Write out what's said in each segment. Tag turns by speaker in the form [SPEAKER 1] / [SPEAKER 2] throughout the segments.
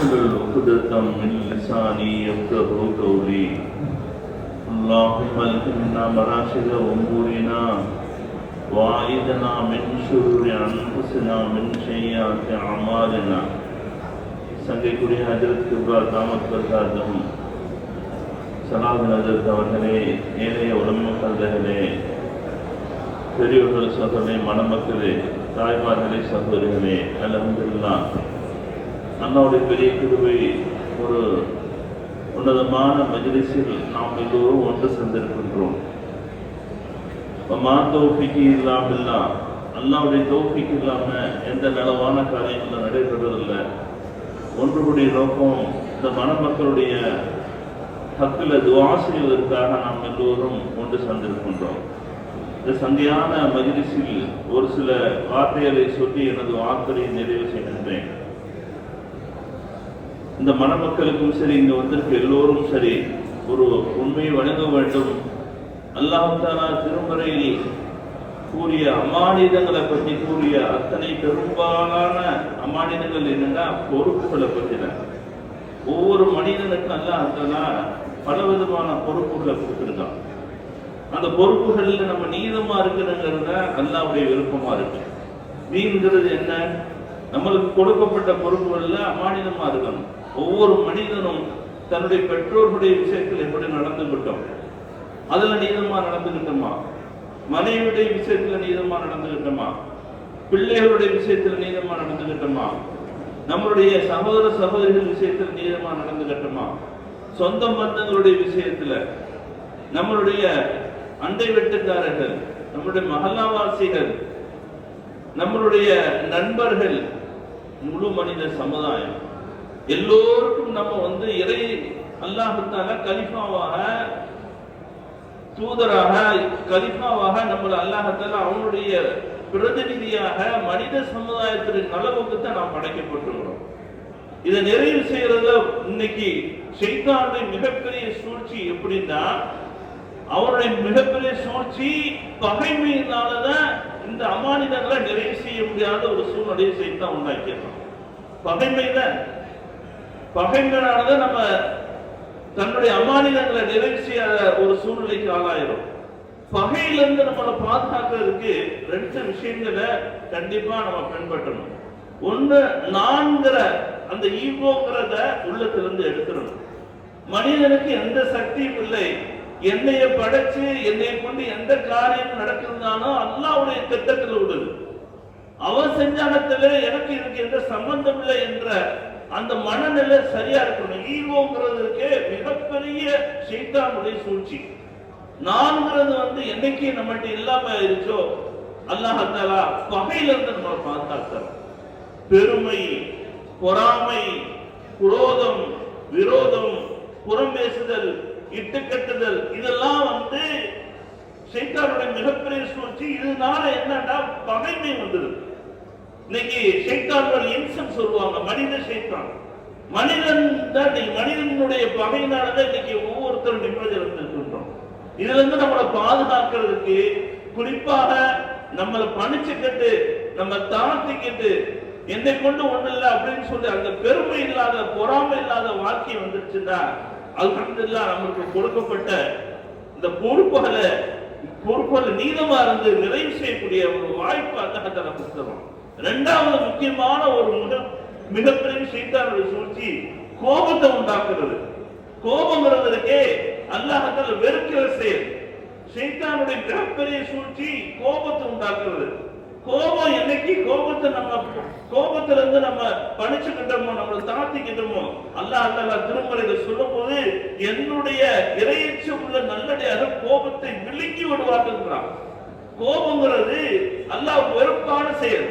[SPEAKER 1] واحلل عقدة من لساني يفقهوا قولي. اللهم الهمنا مراشد امورنا واعذنا من شرور انفسنا من سيئات اعمالنا. சங்கைக்குரிய ஹஜ்ரத் கிப்ரார் தாமத் பர்காதம் சலாத் ஹஜ்ரத் அவர்களே, ஏனைய உலமக்கல்களே, பெரியோர்கள் சகோதரே, மணமக்களே, தாய்மார்களே, சகோதரிகளே, அல்ஹம்துலில்லாஹ் அல்லாஹ்வுடைய பெரிய கிருபை, ஒரு உன்னதமான மஜ்லிஸில் நாம் எல்லோரும் ஒன்று சேர்ந்திருக்கின்றோம். அல்லாஹ்வுடைய தௌஃபீக் இல்லாம எந்த நலவான காரியங்களும் நடைபெறுவதில்லை. ஒன்றுபடி நோக்கம் இந்த மணமக்களுடைய ஹக்கில் துஆ செய்வதற்காக நாம் எல்லோரும் ஒன்று சேர்ந்திருக்கின்றோம். இந்த சங்கையான மஜ்லிஸில் ஒரு சில வார்த்தைகளை சொல்லி எனது வார்த்தையை நிறைவு செய்கின்றேன். இந்த மணமக்களுக்கும் சரி, இங்க வந்திருக்க எல்லோரும் சரி, ஒரு உண்மையை வழங்க வேண்டும். அல்லாஹ் தஆலா திருமறையில் கூறிய அமானிதங்களை பற்றி கூறிய அத்தனை பெரும்பாலான அமானிதங்கள் என்னன்னா பொறுப்புகளை பற்றின. ஒவ்வொரு மனிதனுக்கும் அல்லாஹ் தஆலா பலவிதமான பொறுப்புகளை கொடுத்துருக்கான். அந்த பொறுப்புகள்ல நம்ம நீதமா இருக்கணுங்கிறத அல்லாஹ்வுடைய விருப்பமா இருக்கு. நீங்கிறது என்ன? நம்மளுக்கு கொடுக்கப்பட்ட பொறுப்புகள்ல அமானிதமா இருக்கணும். ஒவ்வொரு மனிதனும் தன்னுடைய பெற்றோர்களுடைய விஷயத்தில் எப்படி நடந்துகிட்டோம், அதுல நீதமா நடந்துகிட்டோமா? மனைவியுடைய விஷயத்துல நீதமா நடந்துகிட்டோமா? பிள்ளைகளுடைய விஷயத்துல நீதமா நடந்துகிட்டோமா? நம்மளுடைய சகோதர சகோதரிகள் விஷயத்தில் நீதமா நடந்துகிட்டோமா? சொந்த பந்தங்களுடைய விஷயத்துல, நம்மளுடைய அண்டை வீட்டுக்காரர்கள், நம்மளுடைய மஹல்லாவாசிகள், நம்மளுடைய நண்பர்கள், முழு மனித சமுதாயம் எல்லோருக்கும் நம்ம இறை அல்லாஹ் தஆலா கலிஃபாவாக, தூதராக, கலிஃபாவாக நம்மளை அல்லாஹ் தஆலா அவனுடைய பிரதிநிதியாக மனித சமுதாயத்தின் நலவுக்கு தான் நாம் படைக்கப்பட்டிருக்கிறோம். இதை நிறைவு செய்யறத இன்னைக்கு ஷைத்தானுடைய மிகப்பெரிய சூழ்ச்சி எப்படின்னா, அவருடைய மிகப்பெரிய சூழ்ச்சி பகைமையினாலதான் இந்த அமானிதங்களை நிறைவு செய்ய முடியாத ஒரு சூழ்நிலையை ஷைத்தான் உண்டாக்கிடுறோம். பகைமையினாலதான் நம்ம தன்னுடைய அமானிதங்களை நிறைவு செய்யாத ஒரு சூழ்நிலைக்கு ஆளாயிரும். பகையிலிருந்து நம்மளை பாதுகாக்கிறதுக்கு ரெண்டு விஷயங்களை கண்டிப்பா நம்ம பின்பற்றணும். ஒண்ணு, நான்கிற அந்த ஈகோங்கிறத உள்ளத்திலிருந்து எடுத்துடணும். மனிதனுக்கு எந்த சக்தியும் இல்லை. என்னைய படைச்சு என்னை கொண்டு எந்த காரியம் நடக்குதுனாலும் அல்லாஹ்வுடைய திட்டத்தில் விடுது. அவன் செஞ்சானத்துல எனக்கு இதுக்கு எந்த சம்பந்தம் இல்லை என்ற அந்த மனநிலை சரியா இருக்கணும். ஈகோங்கிறதுக்கு மிகப்பெரிய ஷைத்தானுடைய சூழ்ச்சி. நான்கிறது என்னைக்கு நம்மகிட்ட இல்லாம இருக்கோ அல்லாஹ் தஆலா பகையிலிருந்து நம்ம பாதுகாக்கிறோம். பெருமை, பொறாமை, குரோதம், விரோதம், புறம் பேசுதல், இட்டுக்கட்டுதல், இதெல்லாம் ஷைத்தானுடைய மிகப்பெரிய சூழ்ச்சி. இதனால என்னன்னா பகைமை வந்துடுது. இன்னைக்கு ஷைத்தான் இன்சன் சொல்லுவாங்க, மனித ஷைத்தான். மனிதன் தான் மனிதனுடைய பகையினாலதான் இன்னைக்கு ஒவ்வொருத்தரும் நிம்மதி இருந்திருக்கின்றோம். இதுல இருந்து நம்மளை பாதுகாக்கிறதுக்கு குறிப்பாக நம்மளை பணிச்சுக்கிட்டு நம்ம தாழ்த்திக்கிட்டு என்னை கொண்டு ஒண்ணு இல்லை அப்படின்னு சொல்லி அந்த பெருமை இல்லாத, பொறாமை இல்லாத வாழ்க்கை வந்துருச்சுன்னா அல்ஹம்துலில்லாஹ் நமக்கு கொடுக்கப்பட்ட இந்த பொறுப்புகளை நீதமா இருந்து நிறைவு செய்யக்கூடிய ஒரு வாய்ப்பு அல்லாஹ் தஆலா கொடுத்துறோம். இரண்டாவது முக்கியமான ஒரு மிகப்பெரிய ஷைத்தானுடைய சூழ்ச்சி கோபத்தை உண்டாக்குறது. கோபங்கிறதுக்கே அல்லாஹ் தஆலா வெறுக்கிற செயல். ஷைத்தானுடைய மிகப்பெரிய சூழ்ச்சி கோபத்தை உண்டாக்குறது. கோபம் என்னைக்கு கோபத்துல இருந்து நம்ம பணிச்சுக்கிட்டோமோ, நம்மளை தாழ்த்திக்கிட்டோமோ, அல்லாஹ் தஆலா திருமறையில சொல்லும் போது என்னுடைய இறையச்ச உள்ள நல்லடியாக கோபத்தை விழுங்கி விடுவார்கள். கோபங்கிறது அல்லாஹ் வெறுப்பான செயல்.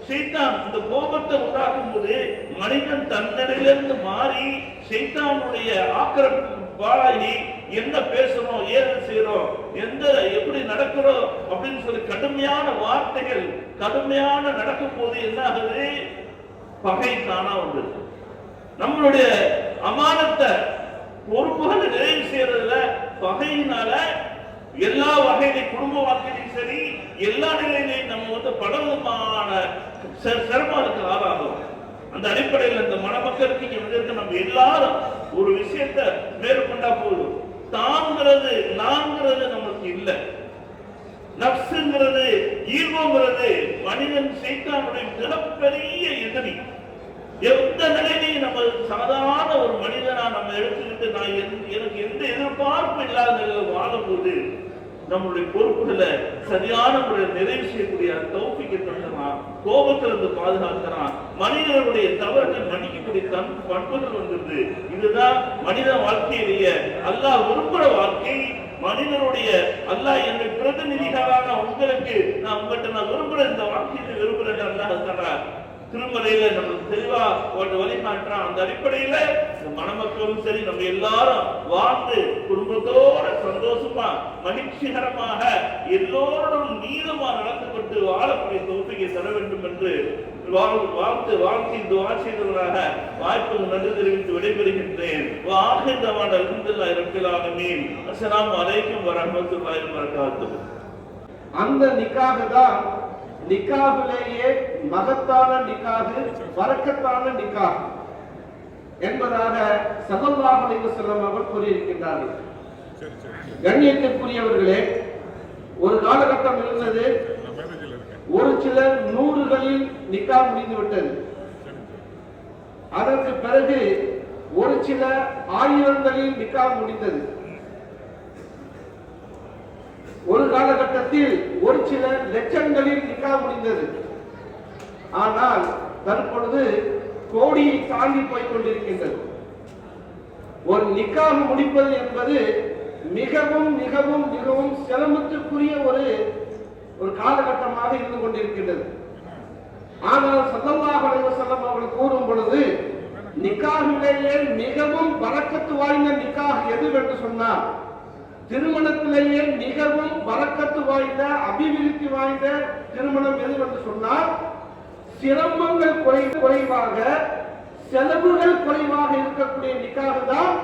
[SPEAKER 1] ஷைத்தான் இந்த கோபத்தை உண்டாக்கும் போது மனிதன் தன்னிலையிலிருந்து மாறி ஷைத்தானுடைய ஆக்கிரமிப்பு பாழாகி என்ன பேசுறோம், ஏது செய்யறோம், எப்படி நடக்கிறோம் அப்படின்னு சொல்லி கடுமையான வார்த்தைகள் கடுமையான நடக்கும் போது என்ன ஆகுது? பகை தானா வந்தது. நம்மளுடைய அமானத்தை பொறுப்புகளை நிறைவு செய்யறதுல பகையினால எல்லா வகையிலையும் குடும்ப வாழ்க்கையிலும் சரி, எல்லா நிலையிலையும் நம்ம பலவிதமான சிரமங்களுக்கு ஆளாகும். அந்த அந்த அடிப்படையில் இந்த மணமக்களுக்கு இங்க வந்திருக்க நம்ம எல்லாரும் ஒரு விஷயத்தை மேற்கொண்டா போதும். தாங்கிறது நாங்கிறது நமக்கு இல்லை. நப்சுங்கிறது ஈர்வங்கிறது மனிதன் சைத்தானுடைய மிகப்பெரிய எதிரி. எந்த நிலையிலையும் நம்ம சாதாரண ஒரு மனிதனா நம்ம எடுத்துக்கிட்டு நான் எனக்கு எந்த எதிர்பார்ப்பு இல்லாத வாழும்போது நம்மளுடைய பொறுப்புகளை சரியான முறையில் நிறைவு செய்யக்கூடிய தௌஃபீக்கை தந்துறான், கோபத்திலிருந்து பாதுகாக்கிறான், மனிதர்களுடைய தவறுகள் மன்னிக்கக்கூடிய பண்புகள் வந்துருது. இதுதான் மனித வாழ்க்கையிலேயே அல்லாஹ் விரும்புற வாழ்க்கை. மனிதனுடைய அல்லாஹ் என்னுடைய பிரதிநிதிகளான உங்களுக்கு நான் உங்கள்கிட்ட நான் விரும்புறேன், இந்த வாழ்க்கையை விரும்புறேன் அல்லாஹ் தர்றார். திருமலையில நம்மளுக்கு தெளிவா ஒரு வழிகாட்டுறான். அந்த அடிப்படையில இந்த மணமக்களும் சரி நம்ம எல்லாரும் வாழ்ந்து குடும்பத்தோட சந்தோஷமா மகிழ்ச்சிகரமாக எல்லோரும் நீளமா நடத்தப்பட்டு வாழக்கூடிய தௌஃபீக்கை தர வேண்டும் என்று வாழ்த்து துஆ செய்தவராக வாய்ப்பு நன்றி தெரிவித்து விடைபெறுகின்றேன். அல்ஹம்துலில்லாஹி ரப்பில் ஆலமீன். அஸ்ஸலாமு அலைக்கும் வரஹ்மத்துல்லாஹி வபரகாத்துஹு.
[SPEAKER 2] அந்த நிக்காஹ் தான் நிக்காஹிலேயே மகத்தான நிக்காஹ், பரக்கத்தான நிக்காஹ் என்பதாக ஸல்லல்லாஹு அலைஹி வஸல்லம் அவர்கள் கூறியிருக்கின்றார்கள். கண்ணியத்திற்குரியவர்களே, ஒரு காலகட்டம் இருந்தது, ஒரு சில 100களில் நிக்காஹ் முடிந்து விட்டது. அதற்கு பிறகு ஒரு சில 1000களில் நிக்காஹ் முடிந்தது. ஒரு காலகட்டத்தில் ஒரு சில லட்சங்களில் நிக்காஹ் முடிந்தது. ஆனால் தற்பொழுது கோடியை தாண்டி போய் கொண்டிருக்கின்றது. ஒரு நிக்காஹ் முடிப்பது என்பது மிகவும் மிகவும் மிகவும் சிரமத்துக்குரிய ஒரு காலகட்டமாக இருந்து கொண்டிருக்கின்றது. ஆனால் ஸல்லல்லாஹு அலைஹி வஸல்லம் அவர்கள் கூறும் பொழுது நிக்காஹிலேயே மிகவும் பரக்கத்து வாய்ந்த நிக்காஹ் எதுவென்று சொன்னார், திருமணத்திலேயே மிகவும் பரக்கத்து வாய்ந்த அபிவிருத்தி வாய்ந்த திருமணம் எதுவென்று சொன்னால், சிரமங்கள் குறைவாக செலவுகள் குறைவாக இருக்கக்கூடிய நிக்காஹ் தான்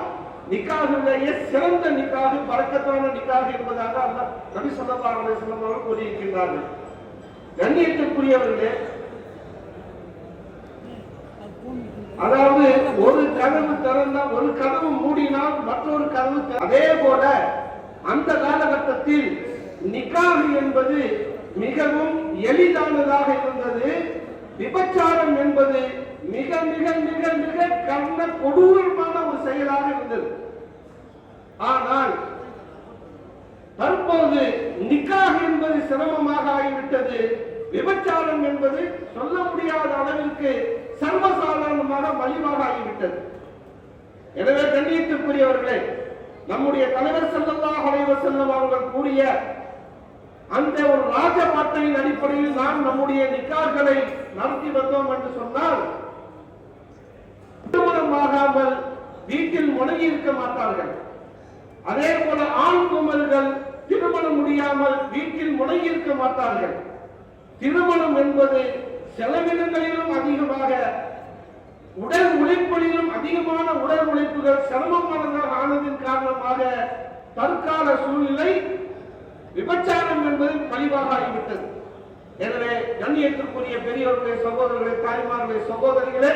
[SPEAKER 2] நிக்காஹிலேயே சிறந்த நிக்காஹ், பரக்கத்தான நிக்காஹ் என்பதாக நபி ஸல்லல்லாஹு அலைஹி வஸல்லம் அவர்கள் கூறியிருக்கின்றார்கள். கண்ணியத்திற்குரியவர்களே, அதாவது ஒரு கதவு திறந்தால், ஒரு கதவு மூடினால் மற்றொரு கதவு, அதே போல அந்த காலகட்டத்தில் நிக்காஹ் என்பது மிகவும் எளிதானதாக இருந்தது. விபச்சாரம் என்பது மிக மிக மிக மிக கர்ண கொடூரமான ஒரு செயலாக இருந்தது. ஆனால் தற்போது நிக்காஹ் என்பது சிரமமாக ஆகிவிட்டது. விபச்சாரம் என்பது சொல்ல முடியாத அளவிற்கு சர்வசாதாரணமாக மலிவாக ஆகிவிட்டது. எனவே கண்ணியத்திற்குரியவர்களே, நம்முடைய தலைவர் ஸல்லல்லாஹு அலைஹி வஸல்லம் அவர்கள் கூறிய அந்த ஒரு ராஜபாட்டையின் அடிப்படையில் நாம் நம்முடைய நிக்காஹ்களை நடத்தி வந்தோம் என்று சொன்னால், திருமணமாகாமல் வீட்டில் முடங்கி இருக்க மாட்டார்கள். அதே போல ஆண் குமர்கள் திருமணம் முடியாமல் வீட்டில் முடங்கி இருக்க மாட்டார்கள். திருமணம் என்பது செலவினங்களிலும் அதிகமாக, உடல் உழைப்பிலும் அதிகமான உடல் உழைப்புகள் சிரமமானதாக ஆனதின் காரணமாக தற்கால சூழ்நிலை விபச்சாரம் என்பது மலிவாக ஆகிவிட்டது. எனவே கண்ணியத்திற்குரிய பெரியவர்களே, சகோதரர்களே, தாய்மார்களே, சகோதரிகளே,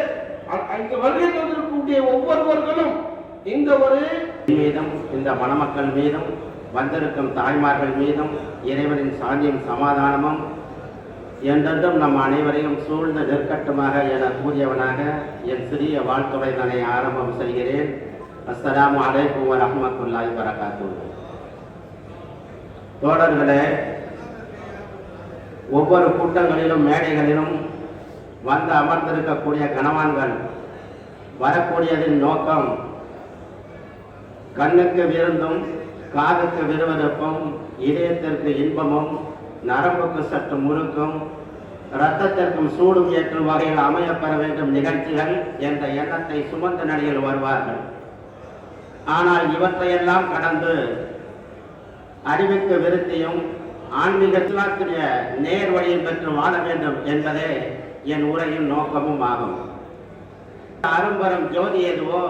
[SPEAKER 2] இங்கு வருகை தந்திருக்கக்கூடிய ஒவ்வொருவர்களும் இந்த
[SPEAKER 3] மீதும் இந்த மணமக்கள் மீதும் வந்திருக்கும் தாய்மார்கள் மீதும் இறைவனின் சாந்தியும் சமாதானமும் என்றென்றும் நம் அனைவரையும் சூழ்ந்து நிற்கட்டுமாக என கூறியவனாக என் சிறிய வாழ்த்துரையினை ஆரம்பம் செய்கிறேன். அஸ்ஸலாமு அலைக்கும் வரஹ்மத்துல்லாஹி வபரகாத்துஹு. தோழர்களே, ஒவ்வொரு கூட்டங்களிலும் மேடைகளிலும் வந்து அமர்ந்திருக்கக்கூடிய கணவான்கள் வரக்கூடியதின் நோக்கம் கண்ணுக்கு விருந்தும் காதுக்கு விறுவிறுப்பும் இதயத்திற்கு இன்பமும் நரம்புக்கு சற்று முறுக்கும் இரத்தத்திற்கும் சூடும் ஏற்றும் வகையில் அமையப்பெற வேண்டும் நிகழ்ச்சிகள் என்ற எண்ணத்தை சுமந்த நிலையில் வருவார்கள். ஆனால் இவற்றையெல்லாம் கடந்து அறிவுக்கு விருத்தியும் ஆன்மீகத்தினுடைய நேர் வழியில் பெற்று வாழ வேண்டும் என்பதே என் உரையின் நோக்கமும் ஆகும். அரும்பெரும் ஜோதி எதுவோ,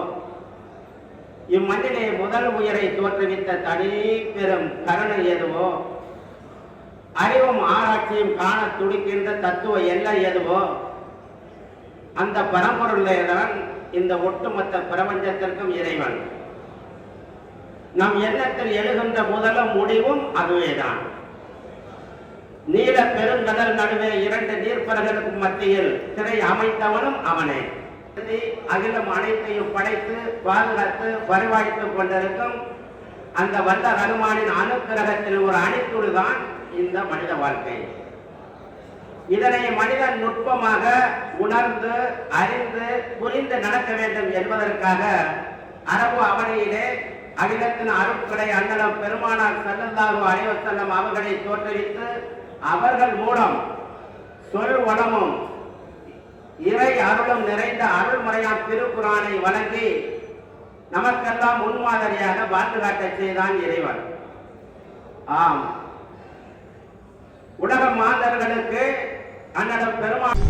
[SPEAKER 3] இம்மண்ணிலே முதல் உயிரை தோற்றுவித்த தனி பெரும் கருணை எதுவோ, அறிவும் ஆராய்ச்சியும் காண துடிக்கின்ற தத்துவ எல்லை எதுவோ, அந்த பரம்பொருளே தான் இந்த ஒட்டுமொத்த பிரபஞ்சத்திற்கும் இறைவன். நம் எண்ணத்தில் எழுகின்ற முதலும் முடிவும் அதுவேதான். நீல பெருங்கடல் நடுவே 2 நீர்ப்பறகளுக்கு மத்தியில் திரை அமைத்தவனும் அவனே. அகிலம் அனைத்தையும் படைத்து பாதுகாத்து பரிவாய்த்துக் கொண்டிருக்கும் அந்த வல்ல ரகுமானின் அனுக்கிரகத்தில் ஒரு அணித்துடுதான் இந்த மனித வாழ்க்கை. இதனை மனிதன் நுட்பமாக உணர்ந்து அறிந்து புரிந்து நடக்க வேண்டும் என்பதற்காக அரபு அவனியிலே அகிலத்தின் அருட்கடை அண்ணலம் பெருமானார் ஸல்லல்லாஹு அலைஹி வஸல்லம் அவர்களை தோற்றுவித்து அவர்கள் மூலம் சொல் வளமும் இறை அருளும் நிறைந்த அருள்முறையான் திருக்குரானை வழங்கி நமக்கெல்லாம் முன்மாதிரியாக வாழ்ந்து காட்டச் செய்தான் இறைவன். ஆம், உலக மாந்தர்களுக்கு அண்ணலம் பெருமாள்